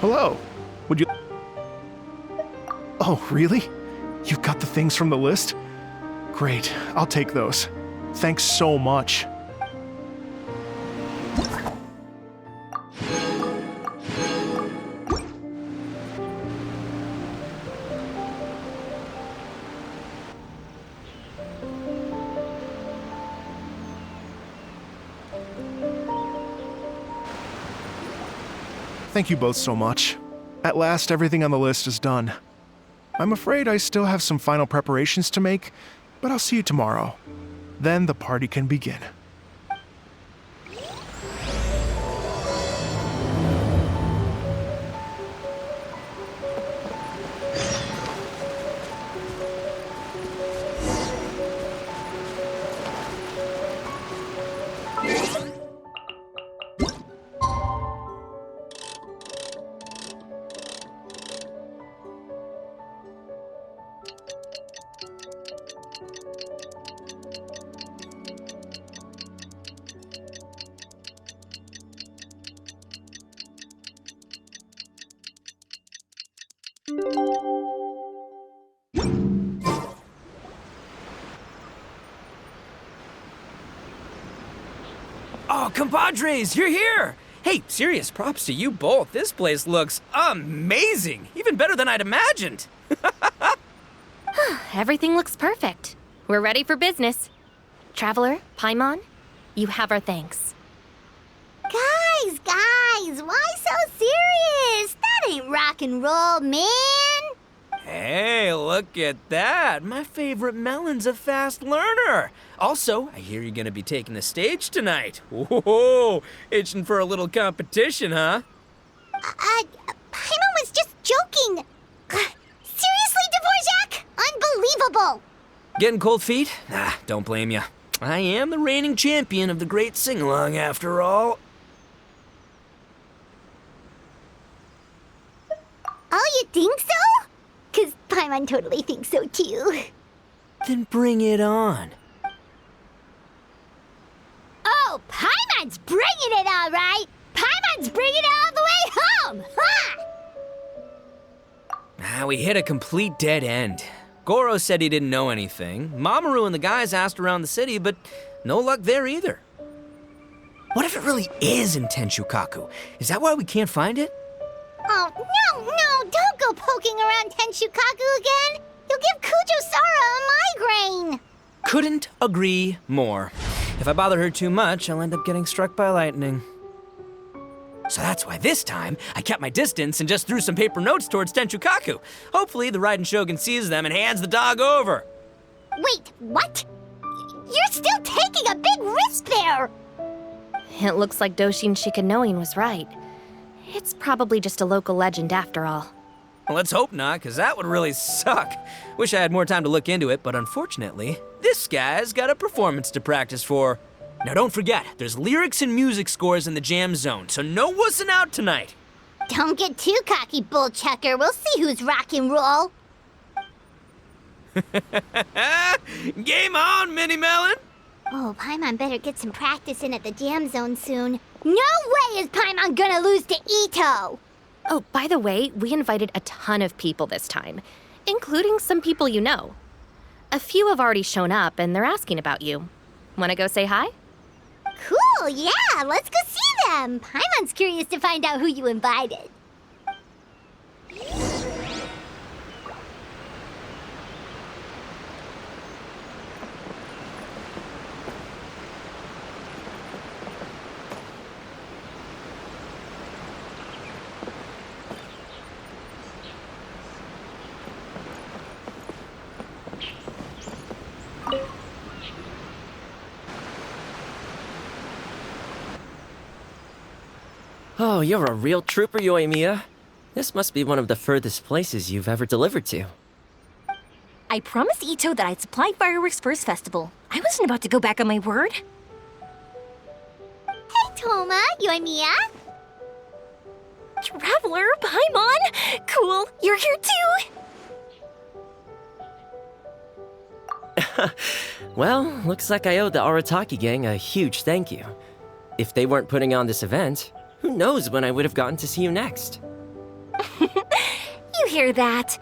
Hello. Would you... Oh, really? You've got the things from the list? Great, I'll take those. Thanks so much. Thank you both so much. At last, everything on the list is done. I'm afraid I still have some final preparations to make, but I'll see you tomorrow. Then the party can begin. Oh, compadres, you're here! Hey, serious props to you both. This place looks amazing! Even better than I'd imagined! Everything looks perfect. We're ready for business. Traveler, Paimon, you have our thanks. Guys, why so serious? That ain't rock and roll, man! Hey, look at that! My favorite melon's a fast learner! Also, I hear you're gonna be taking the stage tonight. Whoa, itching for a little competition, huh? Paimon was just joking! Seriously, Dvorak? Unbelievable! Getting cold feet? Don't blame ya. I am the reigning champion of the great sing-along, after all. Oh, you think so? 'Cause Paimon totally thinks so too. Then bring it on. Oh, Paimon's bringing it all right! Paimon's bringing it all the way home! Ha! We hit a complete dead end. Goro said he didn't know anything. Mamoru and the guys asked around the city, but no luck there either. What if it really is in Tenshukaku? Is that why we can't find it? Oh, no, don't go poking around Tenshukaku again! You'll give Kujo-Sara a migraine! Couldn't agree more. If I bother her too much, I'll end up getting struck by lightning. So that's why this time, I kept my distance and just threw some paper notes towards Tenshukaku. Hopefully, the Raiden Shogun sees them and hands the dog over. Wait, what? You're still taking a big risk there! It looks like Doshin Shikanoin was right. It's probably just a local legend after all. Let's hope not, because that would really suck. Wish I had more time to look into it, but unfortunately, this guy's got a performance to practice for. Now don't forget, there's lyrics and music scores in the jam zone, so no wussing out tonight. Don't get too cocky, bullchucker. We'll see who's rock and roll. Game on, Mini Melon! Oh, Paimon better get some practice in at the jam zone soon. No way is Paimon gonna lose to Ito! Oh, by the way, we invited a ton of people this time, including some people you know. A few have already shown up, and they're asking about you. Wanna go say hi? Cool, yeah, let's go see them. Paimon's curious to find out who you invited. Oh, you're a real trooper, Yoimiya. This must be one of the furthest places you've ever delivered to. I promised Ito that I'd supply fireworks for his festival. I wasn't about to go back on my word. Hey, Toma, Yoimiya. Traveler, Paimon! Cool, you're here too! Well, looks like I owe the Arataki gang a huge thank you. If they weren't putting on this event, who knows when I would have gotten to see you next. You hear that?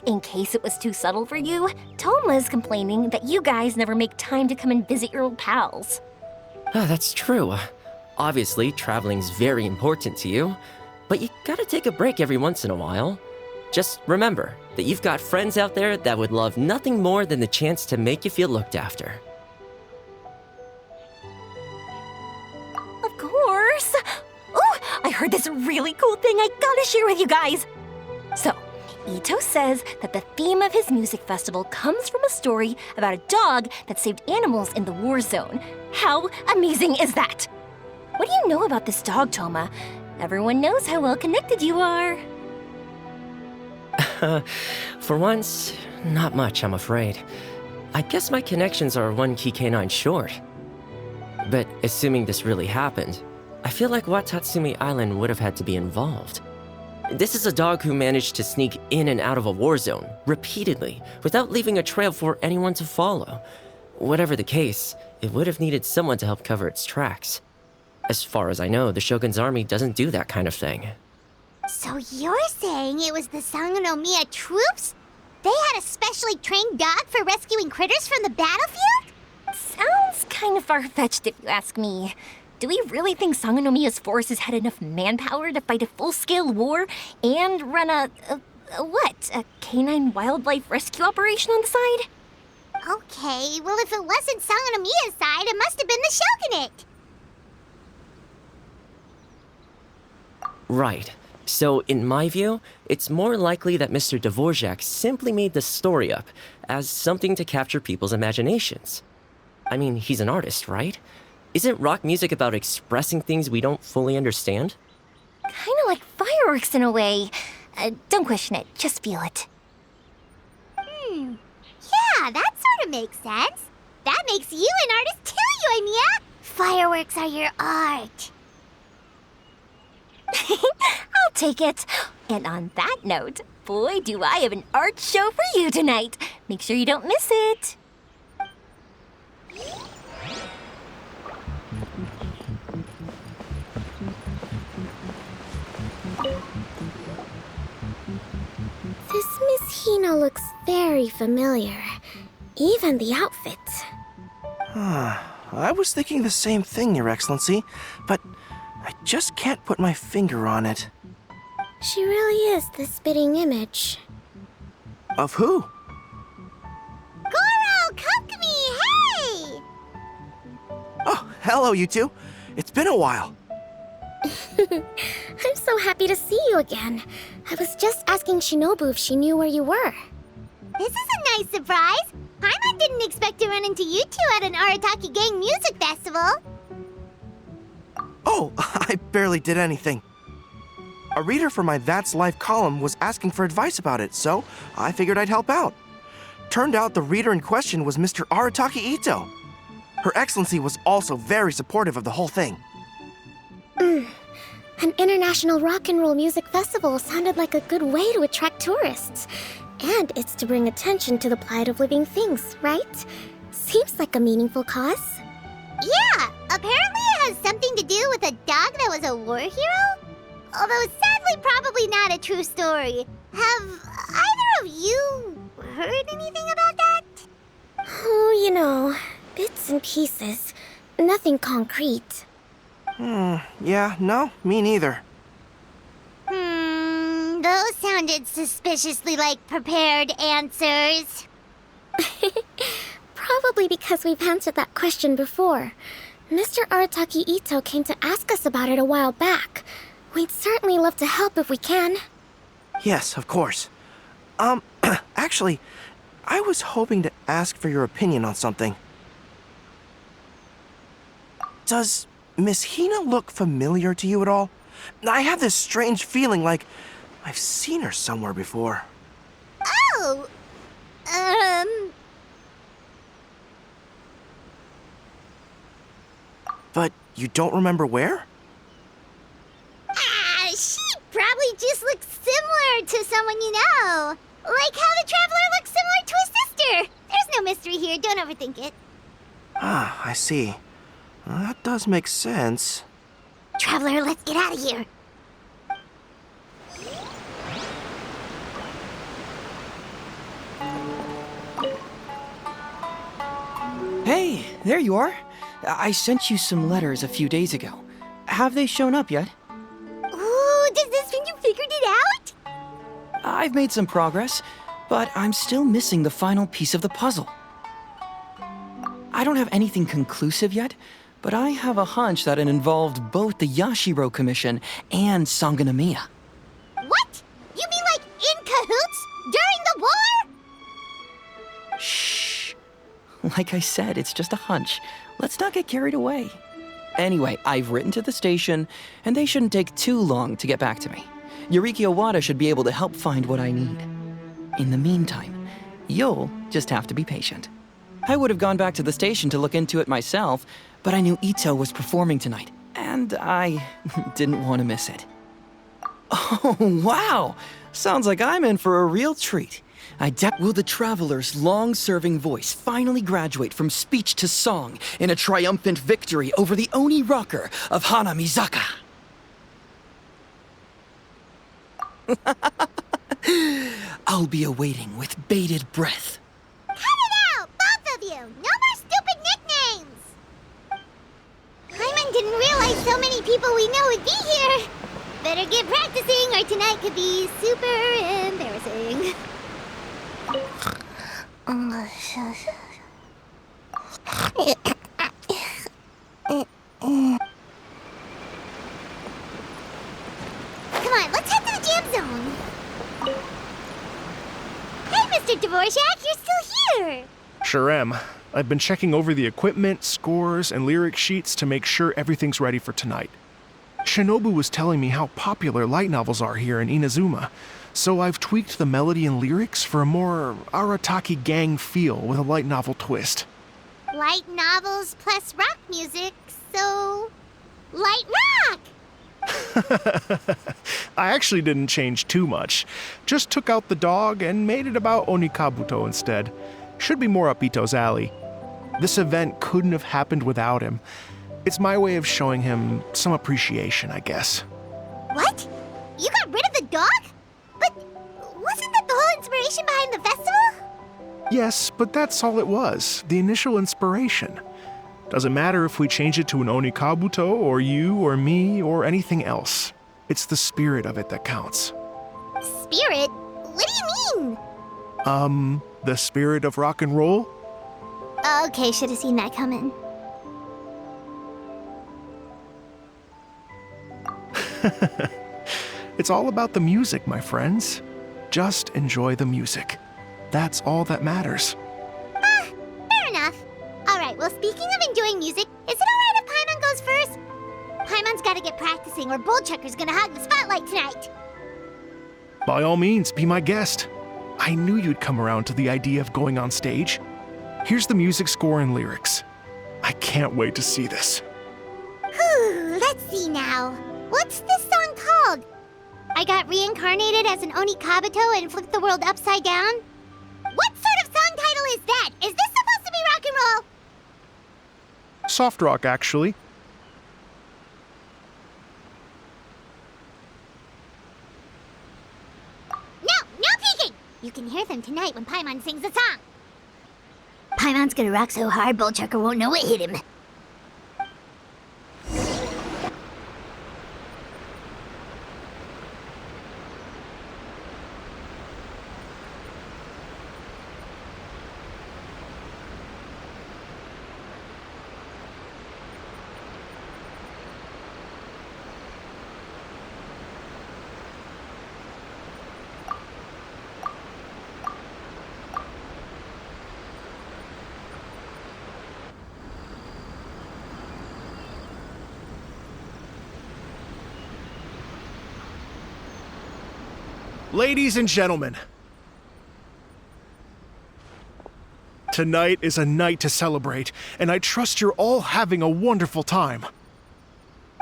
In case it was too subtle for you, Toma's complaining that you guys never make time to come and visit your old pals. That's true. Obviously, traveling's very important to you, but you gotta take a break every once in a while. Just remember that you've got friends out there that would love nothing more than the chance to make you feel looked after. Of course! Ooh, I heard this really cool thing I gotta share with you guys! So, Ito says that the theme of his music festival comes from a story about a dog that saved animals in the war zone. How amazing is that? What do you know about this dog, Toma? Everyone knows how well connected you are. For once, not much, I'm afraid. I guess my connections are one key canine short. But assuming this really happened, I feel like Watatsumi Island would have had to be involved. This is a dog who managed to sneak in and out of a war zone, repeatedly, without leaving a trail for anyone to follow. Whatever the case, it would have needed someone to help cover its tracks. As far as I know, the Shogun's army doesn't do that kind of thing. So you're saying it was the Sangonomiya troops? They had a specially trained dog for rescuing critters from the battlefield? Sounds kind of far-fetched if you ask me. Do we really think Sangonomiya's forces had enough manpower to fight a full-scale war and run a canine wildlife rescue operation on the side? Okay, well if it wasn't Sangonomiya's side, it must have been the Shogunate. Right. So, in my view, it's more likely that Mr. Dvorak simply made the story up as something to capture people's imaginations. I mean, he's an artist, right? Isn't rock music about expressing things we don't fully understand? Kinda like fireworks in a way. Don't question it, just feel it. Yeah, that sort of makes sense. That makes you an artist too, Yoimiya. Fireworks are your art. I'll take it. And on that note, boy, do I have an art show for you tonight. Make sure you don't miss it. This Miss Hina looks very familiar. Even the outfit. I was thinking the same thing, Your Excellency, but I just can't put my finger on it. She really is the spitting image. Of who? Goro, Kokumi, hey! Oh, hello, you two. It's been a while. I'm so happy to see you again. I was just asking Shinobu if she knew where you were. This is a nice surprise. Paimon didn't expect to run into you two at an Arataki Gang music festival. Oh, I barely did anything. A reader for my That's Life column was asking for advice about it, so I figured I'd help out. Turned out the reader in question was Mr. Arataki Ito. Her Excellency was also very supportive of the whole thing. An international rock and roll music festival sounded like a good way to attract tourists. And it's to bring attention to the plight of living things, right? Seems like a meaningful cause. Yeah, apparently it has something to do with a dog that was a war hero? Although sadly probably not a true story. Have either of you heard anything about that? Oh, you know, bits and pieces. Nothing concrete. Yeah, no, me neither. Those sounded suspiciously like prepared answers. Probably because we've answered that question before. Mr. Arataki Ito came to ask us about it a while back. We'd certainly love to help if we can. Yes, of course. Actually, I was hoping to ask for your opinion on something. Does Miss Hina look familiar to you at all? I have this strange feeling like I've seen her somewhere before. Oh, But you don't remember where? she probably just looks similar to someone you know. Like how the Traveler looks similar to his sister. There's no mystery here, don't overthink it. Ah, I see. That does make sense. Traveler, let's get out of here. there you are. I sent you some letters a few days ago. Have they shown up yet? Ooh, does this mean you figured it out? I've made some progress, but I'm still missing the final piece of the puzzle. I don't have anything conclusive yet, but I have a hunch that it involved both the Yashiro Commission and Sangonomiya. What? You mean like in cahoots? During the war? Shh. Like I said, it's just a hunch. Let's not get carried away. Anyway, I've written to the station, and they shouldn't take too long to get back to me. Yuriki Owada should be able to help find what I need. In the meantime, you'll just have to be patient. I would have gone back to the station to look into it myself, but I knew Ito was performing tonight, and I didn't want to miss it. Oh, wow! Sounds like I'm in for a real treat. Will the traveler's long-serving voice finally graduate from speech to song in a triumphant victory over the Oni rocker of Hanamizaka? I'll be awaiting with bated breath. Cut it out, both of you! No more stupid nicknames! Hyman didn't realize so many people we know would be here. Better get practicing or tonight could be super embarrassing. Come on, let's head to the jam zone. Hey, Mr. Dvorak, you're still here! Sure am. I've been checking over the equipment, scores, and lyric sheets to make sure everything's ready for tonight. Shinobu was telling me how popular light novels are here in Inazuma, so I've tweaked the melody and lyrics for a more Arataki gang feel with a light novel twist. Light novels plus rock music, so... light rock! I actually didn't change too much. Just took out the dog and made it about Onikabuto instead. Should be more up Ito's alley. This event couldn't have happened without him. It's my way of showing him some appreciation, I guess. What? You got rid of the dog? But wasn't that the whole inspiration behind the festival? Yes, but that's all it was, the initial inspiration. Doesn't matter if we change it to an Onikabuto, or you, or me, or anything else. It's the spirit of it that counts. Spirit? What do you mean? The spirit of rock and roll? Okay, should have seen that coming. It's all about the music, my friends. Just enjoy the music. That's all that matters. Fair enough. Alright, well, speaking of enjoying music, is it alright if Paimon goes first? Paimon's gotta get practicing, or Bullchucker's gonna hog the spotlight tonight. By all means, be my guest. I knew you'd come around to the idea of going on stage. Here's the music score and lyrics. I can't wait to see this. Whew, let's see now. What's this song called? I got reincarnated as an Onikabuto and flipped the world upside down? What sort of song title is that? Is this supposed to be rock and roll? Soft rock, actually. No peeking! You can hear them tonight when Paimon sings the song. Paimon's gonna rock so hard, Bullchucker won't know it hit him. Ladies and gentlemen, tonight is a night to celebrate, and I trust you're all having a wonderful time.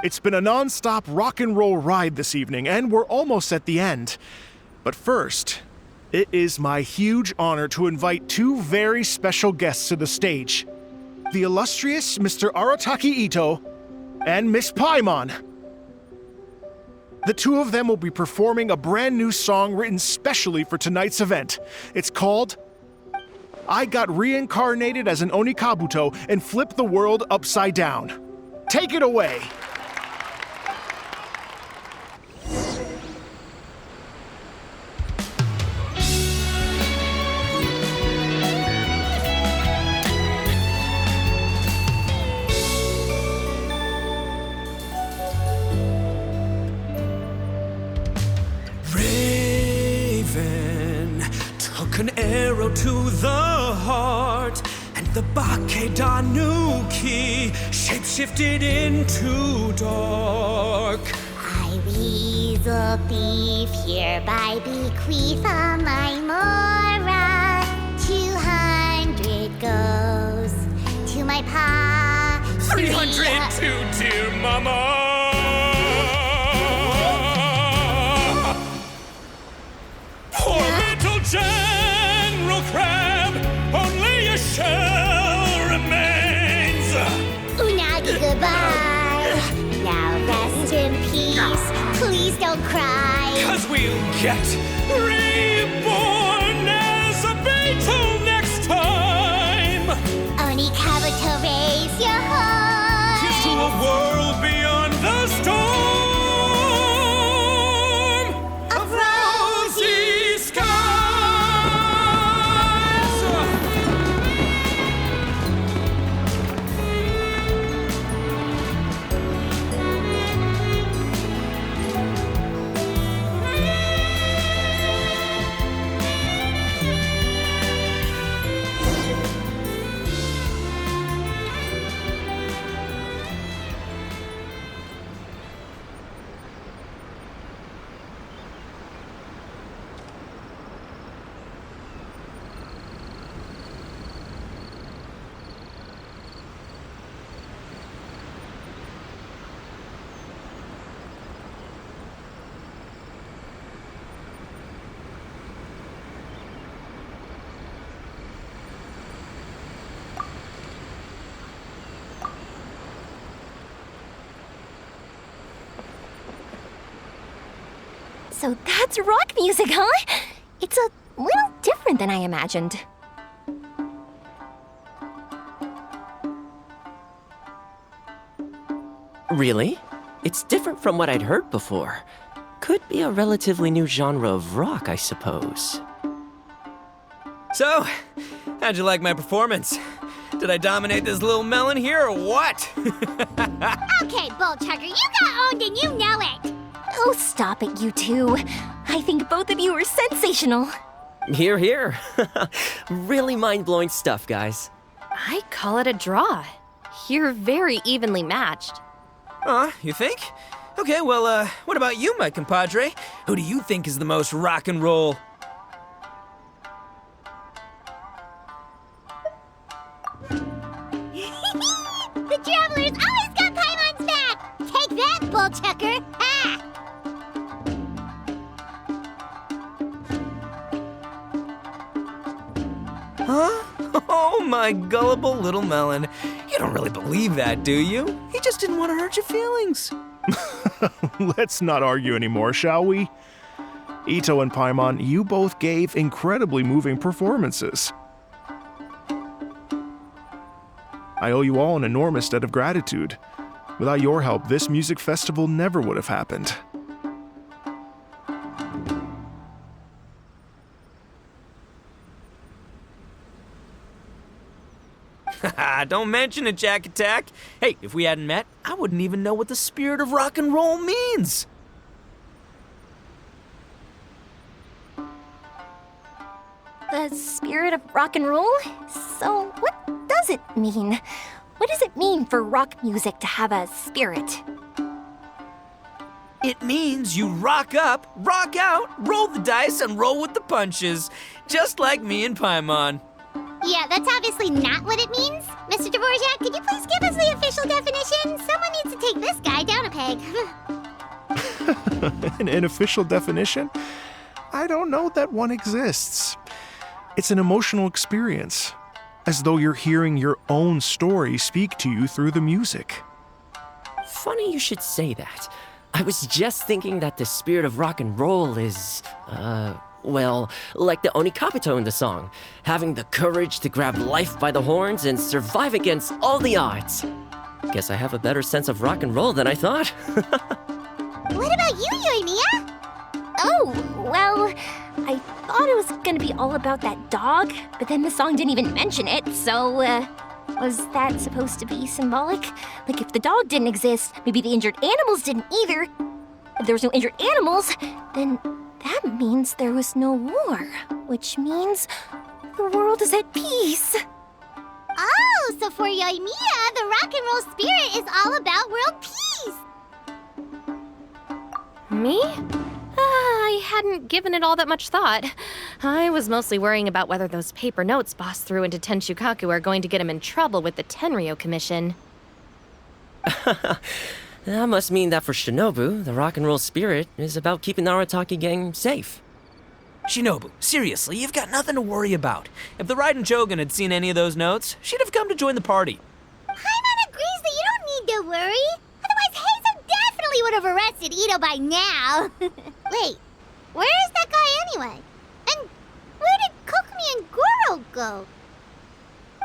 It's been a non-stop rock and roll ride this evening, and we're almost at the end. But first, it is my huge honor to invite two very special guests to the stage. The illustrious Mr. Arataki Ito and Miss Paimon. The two of them will be performing a brand new song written specially for tonight's event. It's called I got reincarnated as an Onikabuto and flipped the world upside down. Take it away! An arrow to the heart, and the Bakedanuki shapeshifted into dark. I, weasel thief, hereby bequeath all my mora. 200 goes to my pa. 300 to dear mama. Poor little General Crab, only a shell remains. Unagi, goodbye. Now rest in peace. Please don't cry. 'Cause we'll get reborn as a beetle next time. Onikabuto, raise your horn. Here's to a world beyond the storm of rosy skies. So that's rock music, huh? It's a little different than I imagined. Really? It's different from what I'd heard before. Could be a relatively new genre of rock, I suppose. So, how'd you like my performance? Did I dominate this little melon here or what? Okay, Bullchucker, you got owned and you know it. Oh, stop it, you two. I think both of you are sensational. Hear, hear. Really mind-blowing stuff, guys. I call it a draw. You're very evenly matched. You think? Okay, well, what about you, my compadre? Who do you think is the most rock and roll? The Traveler's always got Paimon's back. Take that, Bullchucker. Ha! Huh? Oh, my gullible little melon. You don't really believe that, do you? He just didn't want to hurt your feelings. Let's not argue anymore, shall we? Ito and Paimon, you both gave incredibly moving performances. I owe you all an enormous debt of gratitude. Without your help, this music festival never would have happened. Don't mention it, Jack Attack. Hey, if we hadn't met, I wouldn't even know what the spirit of rock and roll means. The spirit of rock and roll? So, what does it mean? What does it mean for rock music to have a spirit? It means you rock up, rock out, roll the dice, and roll with the punches. Just like me and Paimon. Yeah, that's obviously not what it means. Mr. Dvorak, could you please give us the official definition? Someone needs to take this guy down a peg. An official definition? I don't know that one exists. It's an emotional experience, as though you're hearing your own story speak to you through the music. Funny you should say that. I was just thinking that the spirit of rock and roll is, well, like the Onikapito in the song, having the courage to grab life by the horns and survive against all the odds. Guess I have a better sense of rock and roll than I thought. What about you, Yoimiya? Oh, well, I thought it was gonna be all about that dog, but then the song didn't even mention it, so, was that supposed to be symbolic? Like, if the dog didn't exist, maybe the injured animals didn't either. If there was no injured animals, then that means there was no war, which means the world is at peace. Oh, so for Yoimiya, the rock and roll spirit is all about world peace. Me? I hadn't given it all that much thought. I was mostly worrying about whether those paper notes Boss threw into Tenshukaku are going to get him in trouble with the Tenryo Commission. That must mean that for Shinobu, the rock and roll spirit is about keeping the Arataki gang safe. Shinobu, seriously, you've got nothing to worry about. If the Raiden Shogun had seen any of those notes, she'd have come to join the party. Paimon agrees that you don't need to worry. Otherwise, Heizo definitely would have arrested Ito by now. Wait, where is that guy anyway? And where did Kokumi and Goro go?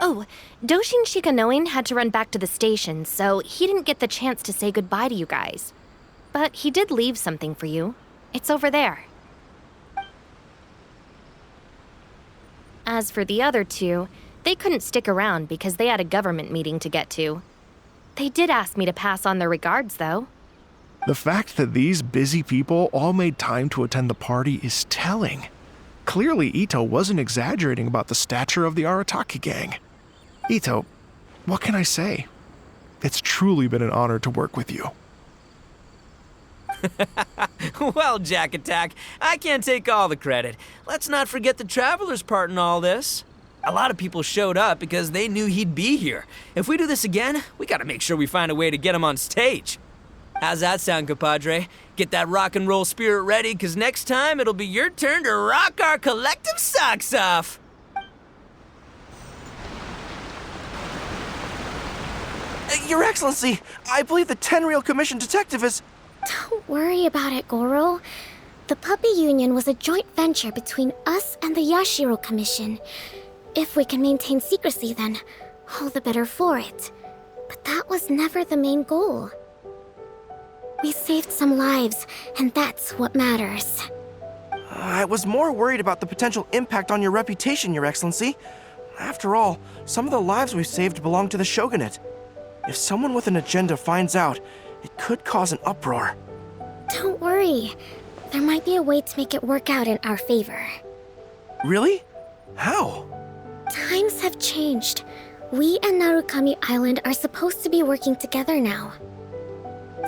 Oh, Doshin Shikanoin had to run back to the station, so he didn't get the chance to say goodbye to you guys. But he did leave something for you. It's over there. As for the other two, they couldn't stick around because they had a government meeting to get to. They did ask me to pass on their regards, though. The fact that these busy people all made time to attend the party is telling. Clearly, Ito wasn't exaggerating about the stature of the Arataki gang. Ito, what can I say? It's truly been an honor to work with you. Well, Jack Attack, I can't take all the credit. Let's not forget the Traveler's part in all this. A lot of people showed up because they knew he'd be here. If we do this again, we gotta make sure we find a way to get him on stage. How's that sound, compadre? Get that rock and roll spirit ready, because next time it'll be your turn to rock our collective socks off. Your Excellency, I believe the Tenryo Commission detective is... Don't worry about it, Goro. The Puppy Union was a joint venture between us and the Yashiro Commission. If we can maintain secrecy, then all the better for it. But that was never the main goal. We saved some lives, and that's what matters. I was more worried about the potential impact on your reputation, Your Excellency. After all, some of the lives we've saved belong to the Shogunate. If someone with an agenda finds out, it could cause an uproar. Don't worry. There might be a way to make it work out in our favor. Really? How? Times have changed. We and Narukami Island are supposed to be working together now.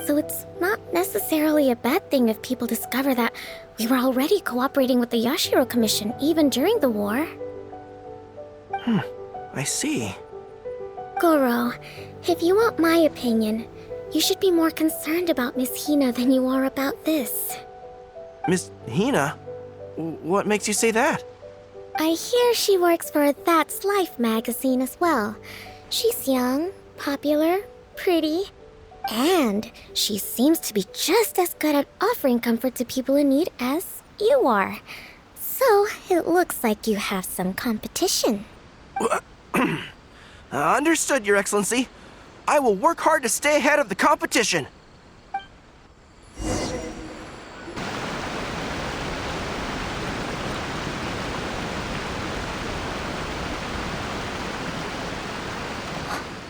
So it's not necessarily a bad thing if people discover that we were already cooperating with the Yashiro Commission even during the war. I see. Goro, if you want my opinion, you should be more concerned about Miss Hina than you are about this. Miss Hina? What makes you say that? I hear she works for That's Life magazine as well. She's young, popular, pretty, and she seems to be just as good at offering comfort to people in need as you are. So it looks like you have some competition. Understood, Your Excellency. I will work hard to stay ahead of the competition.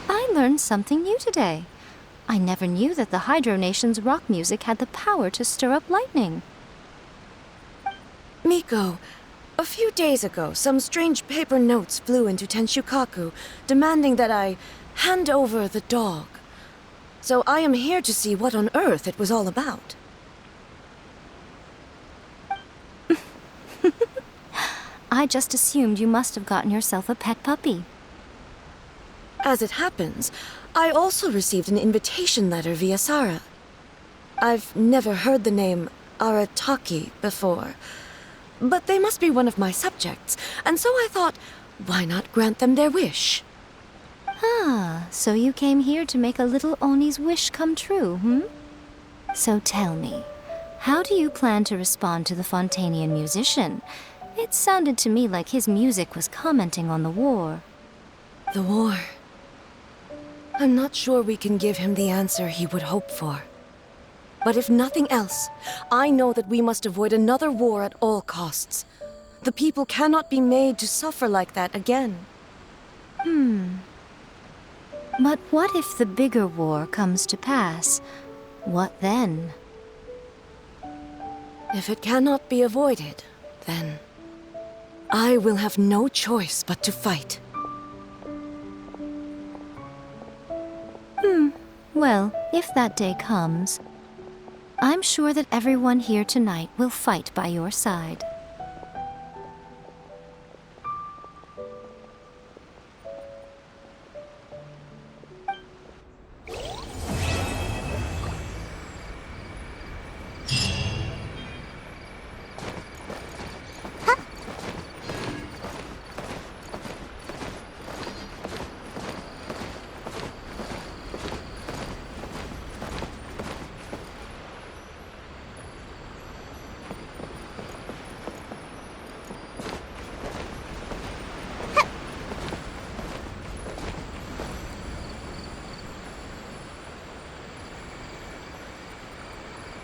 I learned something new today. I never knew that the Hydro Nation's rock music had the power to stir up lightning. Miko, a few days ago, some strange paper notes flew into Tenshukaku, demanding that I hand over the dog. So I am here to see what on earth it was all about. I just assumed you must have gotten yourself a pet puppy. As it happens, I also received an invitation letter via Sara. I've never heard the name Arataki before, but they must be one of my subjects, and so I thought, why not grant them their wish? Ah, so you came here to make a little Oni's wish come true, hmm? So tell me, How do you plan to respond to the Fontanian musician? It sounded to me like his music was commenting on the war. The war. I'm not sure we can give him the answer he would hope for. But if nothing else, I know that we must avoid another war at all costs. The people cannot be made to suffer like that again. But what if the bigger war comes to pass? What then? If it cannot be avoided, then I will have no choice but to fight. Well, if that day comes, I'm sure that everyone here tonight will fight by your side.